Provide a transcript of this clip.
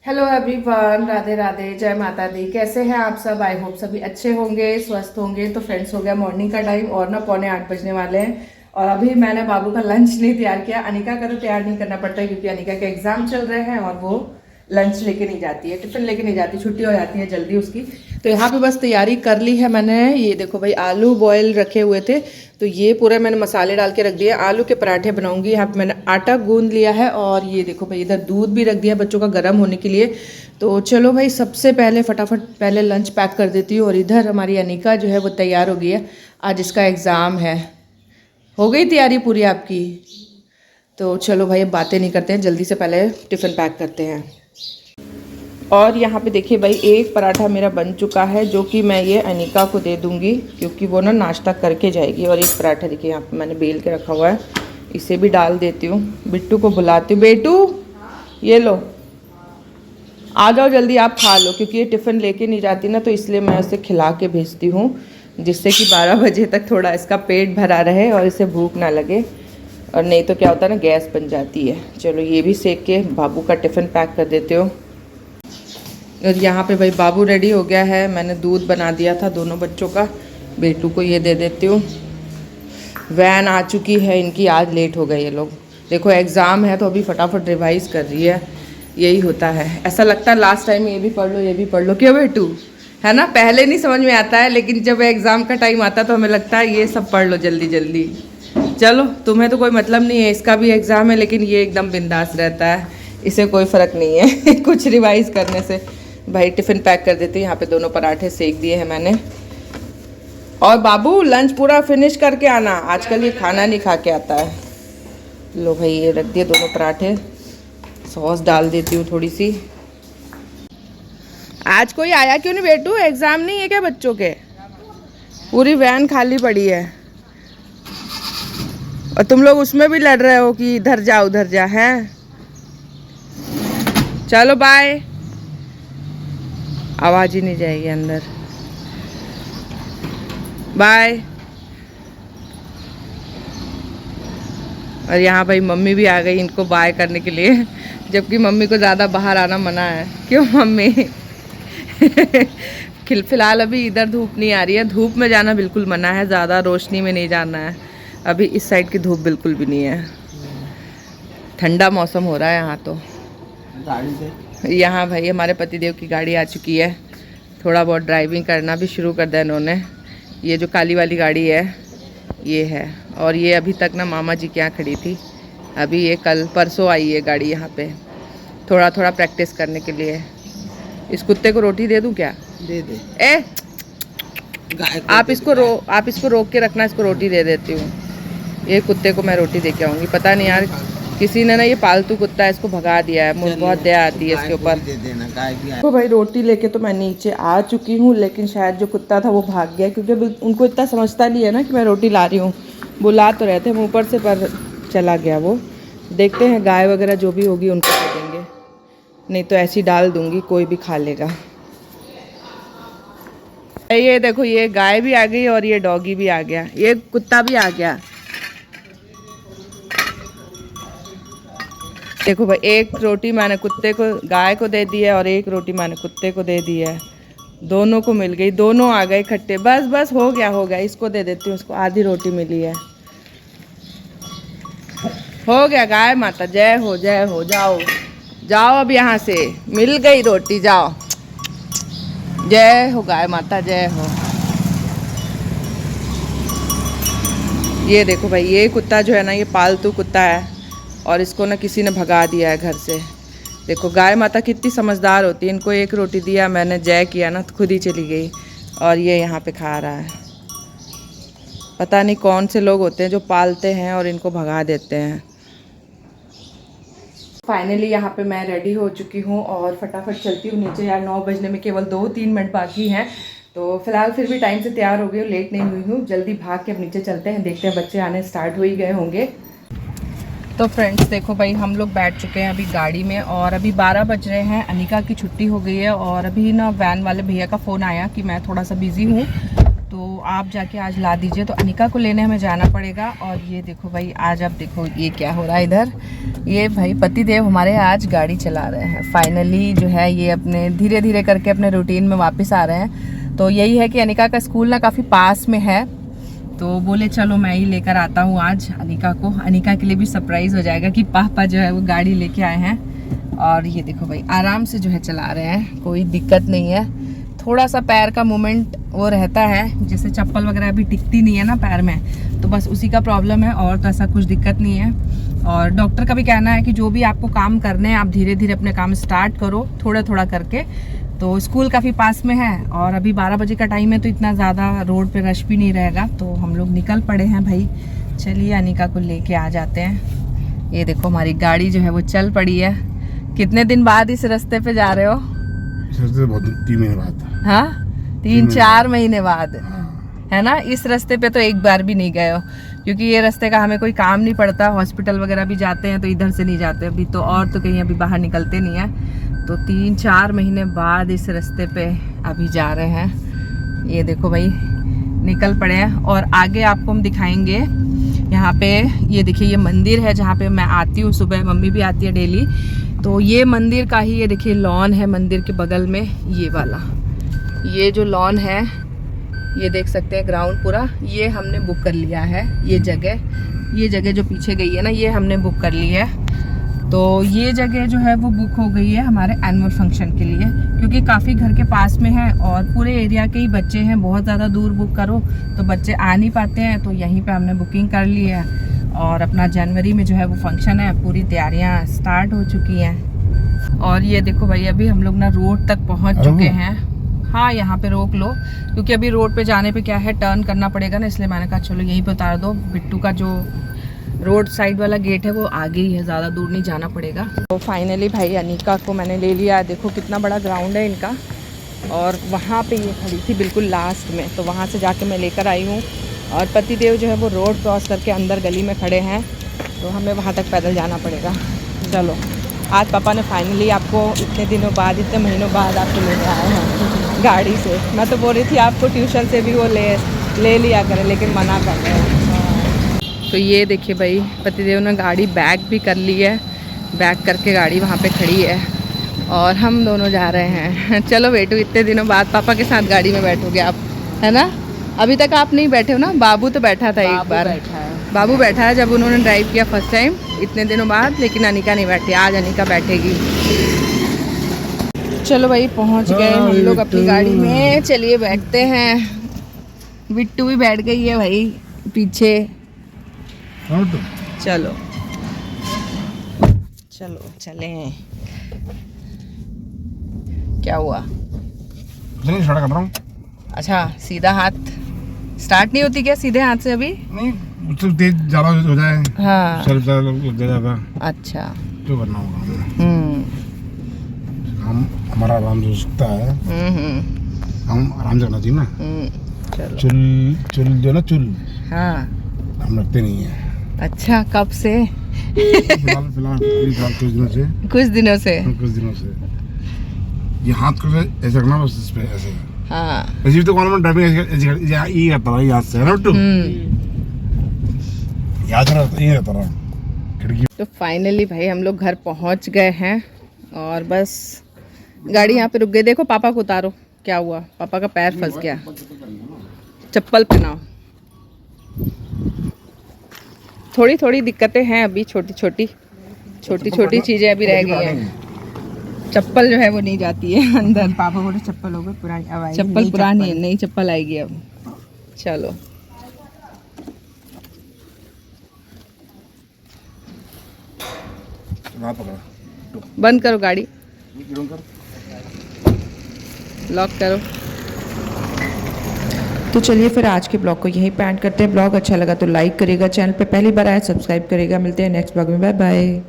Hello everyone, Radhe Radhe, जय माता दी। कैसे हैं आप सब? आई होप सभी अच्छे होंगे, स्वस्थ होंगे। तो फ्रेंड्स, हो गया मॉर्निंग का टाइम और ना 7:45 बजने वाले हैं। और अभी मैंने बाबू का लंच नहीं तैयार किया। अनिका का तो तैयार नहीं करना पड़ता है क्योंकि अनिका के एग्जाम चल रहे हैं और वो लंच लेके नहीं जाती है, टिफिन लेके नहीं जाती, छुट्टी हो जाती है जल्दी उसकी। तो यहाँ पे बस तैयारी कर ली है मैंने। ये देखो भाई, आलू बॉयल रखे हुए थे तो ये पूरे मैंने मसाले डाल के रख दिए। आलू के पराठे बनाऊंगी। यहाँ पे मैंने आटा गूंद लिया है और ये देखो भाई, इधर दूध भी रख दिया बच्चों का गर्म होने के लिए। तो चलो भाई, सबसे पहले फटाफट पहले लंच पैक कर देती हूँ। और इधर हमारी अनिका जो है वो तैयार हो गई है, आज इसका एग्ज़ाम है। हो गई तैयारी पूरी आपकी? तो चलो भाई, अब बातें नहीं करते हैं, जल्दी से पहले टिफ़िन पैक करते हैं। और यहाँ पे देखिए भाई, एक पराठा मेरा बन चुका है जो कि मैं ये अनिका को दे दूँगी क्योंकि वो ना नाश्ता करके जाएगी। और एक पराठा देखिए यहाँ पे मैंने बेल के रखा हुआ है, इसे भी डाल देती हूँ। बिट्टू को बुलाती हूँ। बेटू, ये लो, आ जाओ जल्दी, आप खा लो। क्योंकि ये टिफ़िन लेके नहीं जाती ना, तो इसलिए मैं उसे खिला के भेजती हूँ जिससे कि 12 बजे तक थोड़ा इसका पेट भरा रहे और इसे भूख ना लगे। और नहीं तो क्या होता है ना, गैस बन जाती है। चलो ये भी सेक के बाबू का टिफ़िन पैक कर देते हो। और यहाँ पे भाई बाबू रेडी हो गया है। मैंने दूध बना दिया था दोनों बच्चों का। बेटू को ये दे देती हूँ। वैन आ चुकी है इनकी, आज लेट हो गए ये लोग। देखो एग्ज़ाम है तो अभी फटाफट रिवाइज कर रही है। यही होता है, ऐसा लगता है लास्ट टाइम ये भी पढ़ लो, ये भी पढ़ लो। क्यों बेटू? है ना, पहले नहीं समझ में आता है लेकिन जब एग्ज़ाम का टाइम आता है तो हमें लगता है ये सब पढ़ लो जल्दी जल्दी। चलो, तुम्हें तो कोई मतलब नहीं है, इसका भी एग्ज़ाम है लेकिन ये एकदम बिंदास रहता है, इसे कोई फ़र्क नहीं है कुछ रिवाइज करने से। भाई टिफ़िन पैक कर देती हूँ। यहाँ पे दोनों पराठे सेक दिए हैं मैंने। और बाबू, लंच पूरा फिनिश करके आना, आजकल ये खाना नहीं खा के आता है। लो भाई, ये रख दिए दोनों पराठे। सॉस डाल देती हूँ थोड़ी सी। आज कोई आया क्यों नहीं बेटू? एग्ज़ाम नहीं है क्या बच्चों के? पूरी वैन खाली पड़ी है और तुम लोग उसमें भी लड़ रहे हो कि इधर जा उधर जा। हैं, चलो बाय। आवाज़ ही नहीं जाएगी अंदर। बाय। और यहाँ भाई मम्मी भी आ गई इनको बाय करने के लिए, जबकि मम्मी को ज़्यादा बाहर आना मना है। क्यों मम्मी? फिलहाल अभी इधर धूप नहीं आ रही है, धूप में जाना बिल्कुल मना है, ज़्यादा रोशनी में नहीं जाना है। अभी इस साइड की धूप बिल्कुल भी नहीं है, ठंडा मौसम हो रहा है यहाँ तो। गाड़ी से यहाँ भाई हमारे पतिदेव की गाड़ी आ चुकी है। थोड़ा बहुत ड्राइविंग करना भी शुरू कर दिया इन्होंने। ये जो काली वाली गाड़ी है ये है। और ये अभी तक ना मामा जी के यहाँ खड़ी थी, अभी ये कल परसों आई है गाड़ी यहाँ पे, थोड़ा थोड़ा प्रैक्टिस करने के लिए। इस कुत्ते को रोटी दे दूँ क्या? दे दे। आप इसको रोक के रखना, इसको रोटी दे देती हूँ। ये कुत्ते को मैं रोटी दे के आऊँगी। पता नहीं यार, किसी ने ना, ये पालतू कुत्ता है, इसको भगा दिया है। मुझे बहुत दया आती है इसके ऊपर। तो भाई रोटी लेके तो मैं नीचे आ चुकी हूँ, लेकिन शायद जो कुत्ता था वो भाग गया क्योंकि उनको इतना समझता नहीं है ना कि मैं रोटी ला रही हूँ। बुला तो रहे थे मुँह पर से, पर चला गया वो। देखते हैं, गाय वगैरह जो भी होगी उनको दे देंगे, नहीं तो ऐसी डाल दूँगी, कोई भी खा लेगा। ये देखो, ये गाय भी आ गई और ये डॉगी भी आ गया, ये कुत्ता भी आ गया। देखो भाई, एक रोटी मैंने कुत्ते को, गाय को दे दी है और एक रोटी मैंने कुत्ते को दे दी है। दोनों को मिल गई, दोनों आ गए इकट्ठे। बस बस, हो गया हो गया। इसको दे देती हूँ, उसको आधी रोटी मिली है। हो गया, गाय माता जय हो, जय हो। जाओ जाओ, अब यहाँ से मिल गई रोटी, जाओ। जय हो गाय माता, जय हो। ये देखो भाई, ये कुत्ता जो है ना, ये पालतू कुत्ता है और इसको ना किसी ने भगा दिया है घर से। देखो गाय माता कितनी समझदार होती है। इनको एक रोटी दिया मैंने, जय किया ना, तो खुद ही चली गई। और ये यहाँ पे खा रहा है। पता नहीं कौन से लोग होते हैं जो पालते हैं और इनको भगा देते हैं। फाइनली यहाँ पे मैं रेडी हो चुकी हूँ और फटाफट चलती हूँ नीचे। यार 9 बजने में केवल 2-3 मिनट बाकी हैं, तो फिलहाल फिर भी टाइम से तैयार हो गई हूँ, लेट नहीं हुई हूँ। जल्दी भाग के अब नीचे चलते हैं, देखते हैं बच्चे आने स्टार्ट हो ही गए होंगे। तो फ्रेंड्स देखो भाई, हम लोग बैठ चुके हैं अभी गाड़ी में और अभी 12 बज रहे हैं। अनिका की छुट्टी हो गई है और अभी ना वैन वाले भैया का फ़ोन आया कि मैं थोड़ा सा बिज़ी हूँ तो आप जाके आज ला दीजिए। तो अनिका को लेने हमें जाना पड़ेगा। और ये देखो भाई, आज आप देखो ये क्या हो रहा है इधर। ये भाई पतिदेव हमारे आज गाड़ी चला रहे हैं। फाइनली जो है ये अपने धीरे धीरे करके अपने रूटीन में वापस आ रहे हैं। तो यही है कि अनिका का स्कूल ना काफ़ी पास में है, तो बोले चलो मैं ही लेकर आता हूँ आज अनिका को। अनिका के लिए भी सरप्राइज़ हो जाएगा कि पापा जो है वो गाड़ी लेके आए हैं। और ये देखो भाई आराम से जो है चला रहे हैं, कोई दिक्कत नहीं है। थोड़ा सा पैर का मूवमेंट वो रहता है, जैसे चप्पल वगैरह अभी टिकती नहीं है ना पैर में, तो बस उसी का प्रॉब्लम है, और तो ऐसा कुछ दिक्कत नहीं है। और डॉक्टर का भी कहना है कि जो भी आपको काम करने हैं आप धीरे धीरे अपने काम स्टार्ट करो, थोड़ा थोड़ा करके। तो स्कूल काफ़ी पास में है और अभी 12 बजे का टाइम है, तो इतना ज़्यादा रोड पे रश भी नहीं रहेगा। तो हम लोग निकल पड़े हैं भाई। चलिए अनिका को लेके आ जाते हैं। ये देखो हमारी गाड़ी जो है वो चल पड़ी है। कितने दिन बाद इस रास्ते पे जा रहे हो? बहुत 3 महीने बाद। हाँ 3-4 महीने बाद है ना। इस रास्ते पे तो एक बार भी नहीं गए हो, क्योंकि ये रास्ते का हमें कोई काम नहीं पड़ता। हॉस्पिटल वगैरह भी जाते हैं तो इधर से नहीं जाते अभी तो, और तो कहीं अभी बाहर निकलते नहीं हैं। तो 3-4 महीने बाद इस रास्ते पे अभी जा रहे हैं। ये देखो भाई निकल पड़े हैं। और आगे आपको हम दिखाएंगे। यहाँ पे ये देखिए ये मंदिर है जहाँ पे मैं आती हूँ सुबह, मम्मी भी आती है डेली। तो ये मंदिर का ही ये देखिए लॉन है मंदिर के बगल में, ये वाला। ये जो लॉन है ये देख सकते हैं ग्राउंड पूरा, ये हमने बुक कर लिया है। ये जगह जो पीछे गई है ना, ये हमने बुक कर ली है। तो ये जगह जो है वो बुक हो गई है हमारे एनुअल फंक्शन के लिए, क्योंकि काफ़ी घर के पास में है और पूरे एरिया के ही बच्चे हैं। बहुत ज़्यादा दूर बुक करो तो बच्चे आ नहीं पाते हैं, तो यहीं पे हमने बुकिंग कर ली है। और अपना जनवरी में जो है वो फंक्शन है, पूरी तैयारियां स्टार्ट हो चुकी हैं। और ये देखो भाई अभी हम लोग ना रोड तक पहुंच चुके हैं। हाँ यहाँ पे रोक लो, क्योंकि अभी रोड पे जाने पे क्या है टर्न करना पड़ेगा ना, इसलिए मैंने कहा चलो यहीं पे उतार दो। बिट्टू का जो रोड साइड वाला गेट है वो आगे ही है, ज़्यादा दूर नहीं जाना पड़ेगा। तो फाइनली भाई अनिका को मैंने ले लिया। देखो कितना बड़ा ग्राउंड है इनका, और वहाँ पे ये खड़ी थी बिल्कुल लास्ट में, तो वहाँ से जाके मैं लेकर आई हूँ। और पतिदेव जो है वो रोड क्रॉस करके अंदर गली में खड़े हैं, तो हमें वहाँ तक पैदल जाना पड़ेगा। चलो आज पापा ने फाइनली आपको इतने दिनों बाद, इतने महीनों बाद आपको लेने आए हैं गाड़ी से। मैं तो बोल रही थी आपको ट्यूशन से भी वो ले लिया करें, लेकिन मना कर रहे हैं। तो ये देखिए भाई पतिदेव ने गाड़ी बैक भी कर ली है, बैक करके गाड़ी वहाँ पे खड़ी है और हम दोनों जा रहे हैं। चलो बेटू इतने दिनों बाद पापा के साथ गाड़ी में बैठोगे आप, है ना। अभी तक आप नहीं बैठे हो ना, बाबू तो बैठा था एक बार। बाबू बैठा है जब उन्होंने ड्राइव किया फर्स्ट टाइम इतने दिनों बाद, लेकिन अनिका नहीं बैठी। आज अनिका बैठेगी। चलो भाई पहुंच गए हम लोग अपनी गाड़ी में। चलिए बैठते हैं। बिट्टू भी बैठ गई है भाई पीछे। चलो चलो चले। क्या हुआ? नहीं स्टार्ट कर रहा हूँ। अच्छा सीधा हाथ स्टार्ट नहीं होती क्या सीधे हाथ से? अभी नहीं उससे तेज ज़्यादा हो जाए। हाँ सेल्फ ज़्यादा। अच्छा तो करना होगा। हम हमारा आराम से हो सकता है। हम आराम से करना चाहिए ना। चलो चुल जो ना चुल, हाँ हम रखते नहीं है। अच्छा कब से? फिलहाल कुछ दिनों से ये हाथ को ऐसे रखना बस, इस पे ऐसे। हाँ वैसे तो कौन ड्राइविंग ये करता रहा याद से, है ना टू याद रहा ये रहता रहा खिड़की। तो फाइनली भाई हम लोग घर पहुंच गए हैं और बस गाड़ी यहाँ पे रुक गई। देखो पापा को उतारो। क्या हुआ? पापा का पैर फंस गया। चप्पल पहनाओ। थोड़ी थोड़ी दिक्कतें हैं अभी, छोटी छोटी चीजें अभी रह गई हैं। चप्पल जो है वो नहीं जाती है अंदर। पापा बोले चप्पल हो गई पुरानी, अब आएगी चप्पल पुरानी है, नई चप्पल आएगी अब। चलो बंद करो गाड़ी, लॉक करो। तो चलिए फिर आज के ब्लॉग को यहीं पे एंड करते हैं। ब्लॉग अच्छा लगा तो लाइक करिएगा, चैनल पे पहली बार आए सब्सक्राइब करिएगा। मिलते हैं नेक्स्ट ब्लॉग में। Bye bye.